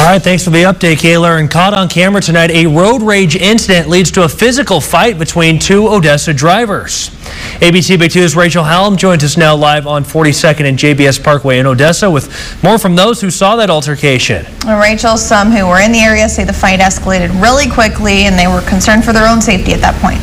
All right, thanks for the update, Kayla. And caught on camera tonight, a road rage incident leads to a physical fight between two Odessa drivers. ABC Big 2's Rachel Hallam joins us now live on 42nd and JBS Parkway in Odessa with more from those who saw that altercation. Rachel, some who were in the area say the fight escalated really quickly and they were concerned for their own safety at that point.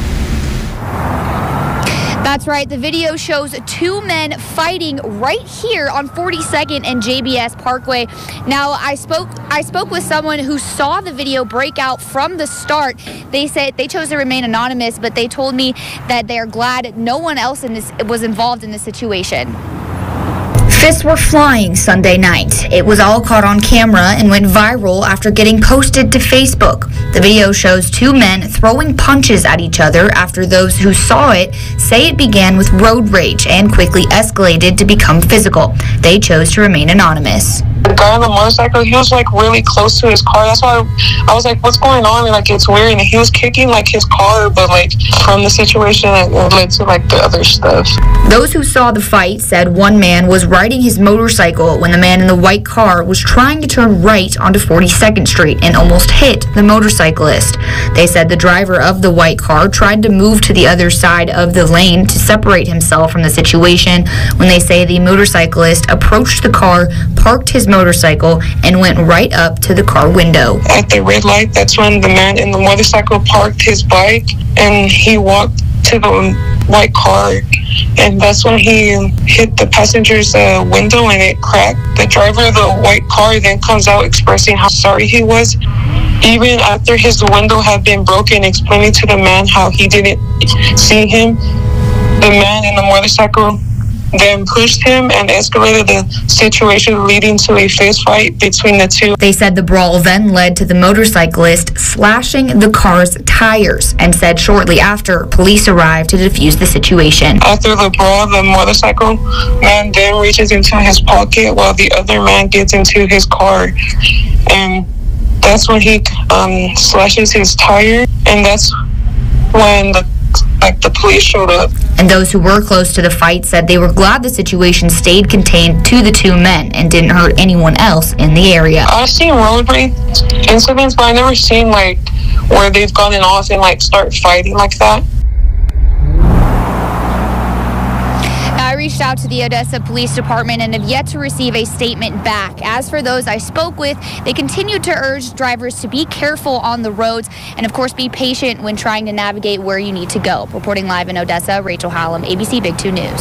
That's right. The video shows two men fighting right here on 42nd and JBS Parkway. Now, I spoke with someone who saw the video break out from the start. They said they chose to remain anonymous, but they told me that they are glad no one else was involved in this situation. Fists were flying Sunday night. It was all caught on camera and went viral after getting posted to Facebook. The video shows two men throwing punches at each other after those who saw it say it began with road rage and quickly escalated to become physical. They chose to remain anonymous. The guy on the motorcycle, he was like really close to his car. That's why I was like, what's going on? And like, it's weird. And he was kicking like his car, but like from the situation it led to like the other stuff. Those who saw the fight said one man was riding his motorcycle when the man in the white car was trying to turn right onto 42nd Street and almost hit the motorcyclist. They said the driver of the white car tried to move to the other side of the lane to separate himself from the situation when they say the motorcyclist approached the car, parked his motorcycle, and went right up to the car window. At the red light, that's when the man in the motorcycle parked his bike and he walked to the white car, and that's when he hit the passenger's window and it cracked. The driver of the white car then comes out expressing how sorry he was, even after his window had been broken, explaining to the man how he didn't see him. The man in the motorcycle then pushed him and escalated the situation, leading to a fist fight between the two. They said the brawl then led to the motorcyclist slashing the car's tires and said shortly after, police arrived to defuse the situation. After the brawl, the motorcycle man then reaches into his pocket while the other man gets into his car. And that's when he slashes his tire, and that's when the police showed up. And those who were close to the fight said they were glad the situation stayed contained to the two men and didn't hurt anyone else in the area. I've seen road rage incidents, but I never seen like where they've gone off and like start fighting like that. I reached out to the Odessa Police Department and have yet to receive a statement back. As for those I spoke with, they continue to urge drivers to be careful on the roads and, of course, be patient when trying to navigate where you need to go. Reporting live in Odessa, Rachel Hallam, ABC Big 2 News.